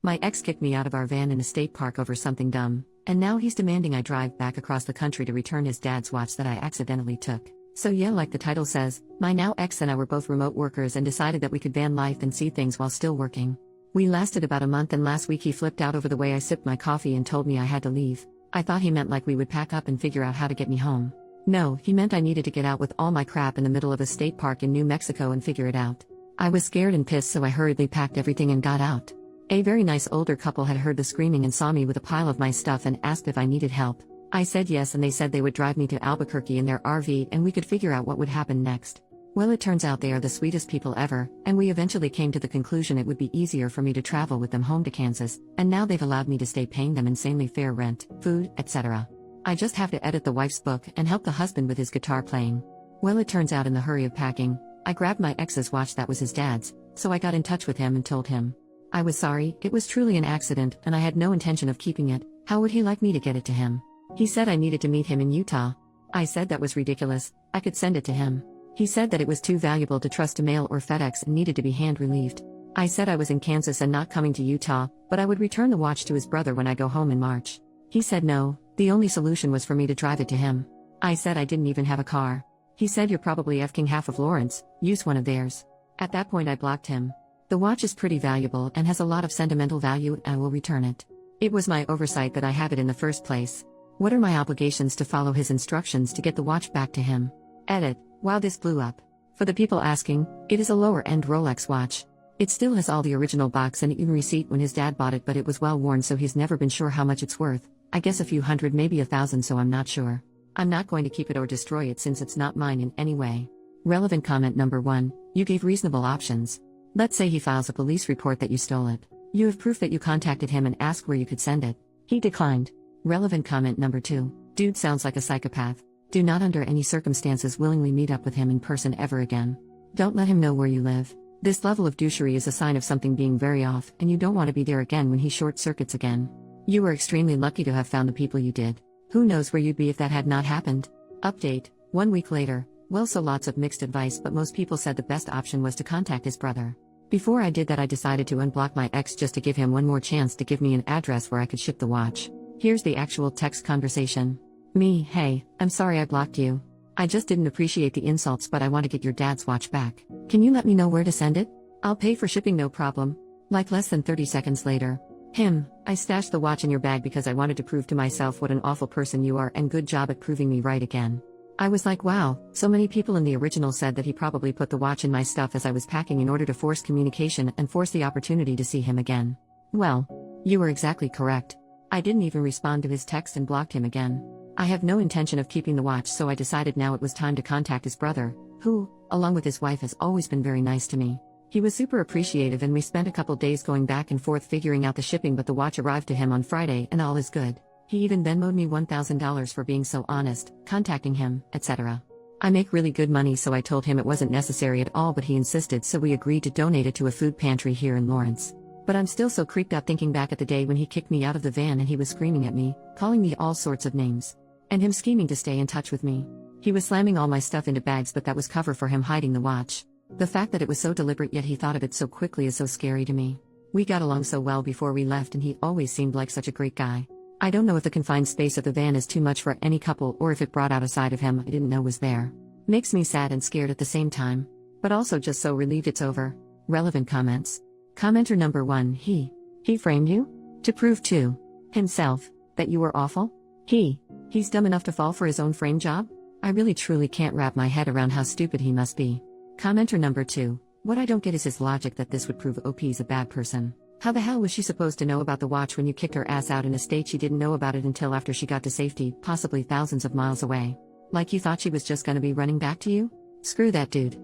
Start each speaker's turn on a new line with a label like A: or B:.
A: My ex kicked me out of our van in a state park over something dumb, and now he's demanding I drive back across the country to return his dad's watch that I accidentally took. So yeah, like the title says, my now ex and I were both remote workers and decided that we could van life and see things while still working. We lasted about a month, and last week he flipped out over the way I sipped my coffee and told me I had to leave. I thought he meant like we would pack up and figure out how to get me home. No, he meant I needed to get out with all my crap in the middle of a state park in New Mexico and figure it out. I was scared and pissed, so I hurriedly packed everything and got out. A very nice older couple had heard the screaming and saw me with a pile of my stuff and asked if I needed help. I said yes, and they said they would drive me to Albuquerque in their RV and we could figure out what would happen next. Well, it turns out they are the sweetest people ever, and we eventually came to the conclusion it would be easier for me to travel with them home to Kansas, and now they've allowed me to stay paying them insanely fair rent, food, etc. I just have to edit the wife's book and help the husband with his guitar playing. Well, it turns out in the hurry of packing, I grabbed my ex's watch that was his dad's, so I got in touch with him and told him I was sorry, it was truly an accident and I had no intention of keeping it. How would he like me to get it to him? He said I needed to meet him in Utah. I said that was ridiculous, I could send it to him. He said that it was too valuable to trust to mail or FedEx and needed to be hand-relieved. I said I was in Kansas and not coming to Utah, but I would return the watch to his brother when I go home in March. He said no, the only solution was for me to drive it to him. I said I didn't even have a car. He said you're probably effing half of Lawrence, use one of theirs. At that point I blocked him. The watch is pretty valuable and has a lot of sentimental value, and I will return it. It was my oversight that I have it in the first place. What are my obligations to follow his instructions to get the watch back to him? Edit. Wow, this blew up. For the people asking, it is a lower-end Rolex watch. It still has all the original box and even receipt when his dad bought it, but it was well worn, so he's never been sure how much it's worth. I guess a few hundred, maybe 1,000, so I'm not sure. I'm not going to keep it or destroy it since it's not mine in any way. Relevant comment number 1, you gave reasonable options. Let's say he files a police report that you stole it. You have proof that you contacted him and asked where you could send it. He declined. Relevant comment number 2, dude sounds like a psychopath. Do not under any circumstances willingly meet up with him in person ever again. Don't let him know where you live. This level of douchery is a sign of something being very off, and you don't want to be there again when he short-circuits again. You were extremely lucky to have found the people you did. Who knows where you'd be if that had not happened? Update, 1 week later. Well, so lots of mixed advice, but most people said the best option was to contact his brother. Before I did that, I decided to unblock my ex just to give him one more chance to give me an address where I could ship the watch. Here's the actual text conversation. Me, hey, I'm sorry I blocked you. I just didn't appreciate the insults, but I want to get your dad's watch back. Can you let me know where to send it? I'll pay for shipping, no problem. Like less than 30 seconds later. I stashed the watch in your bag because I wanted to prove to myself what an awful person you are, and good job at proving me right again. I was like, wow, so many people in the original said that he probably put the watch in my stuff as I was packing in order to force communication and force the opportunity to see him again. Well, you were exactly correct. I didn't even respond to his text and blocked him again. I have no intention of keeping the watch, so I decided now it was time to contact his brother, who, along with his wife, has always been very nice to me. He was super appreciative, and we spent a couple days going back and forth figuring out the shipping, but the watch arrived to him on Friday and all is good. He even Venmo'd me $1,000 for being so honest, contacting him, etc. I make really good money, so I told him it wasn't necessary at all, but he insisted, so we agreed to donate it to a food pantry here in Lawrence. But I'm still so creeped out thinking back at the day when he kicked me out of the van and he was screaming at me, calling me all sorts of names. And him scheming to stay in touch with me. He was slamming all my stuff into bags, but that was cover for him hiding the watch. The fact that it was so deliberate yet he thought of it so quickly is so scary to me. We got along so well before we left, and he always seemed like such a great guy. I don't know if the confined space of the van is too much for any couple or if it brought out a side of him I didn't know was there. Makes me sad and scared at the same time. But also just so relieved it's over. Relevant comments. Commenter number 1, he framed you? To prove to himself that you were awful? He's dumb enough to fall for his own frame job? I really truly can't wrap my head around how stupid he must be. Commenter number 2, what I don't get is his logic that this would prove OP's a bad person. How the hell was she supposed to know about the watch when you kicked her ass out in a state she didn't know about it until after she got to safety, possibly thousands of miles away? Like you thought she was just gonna be running back to you? Screw that dude.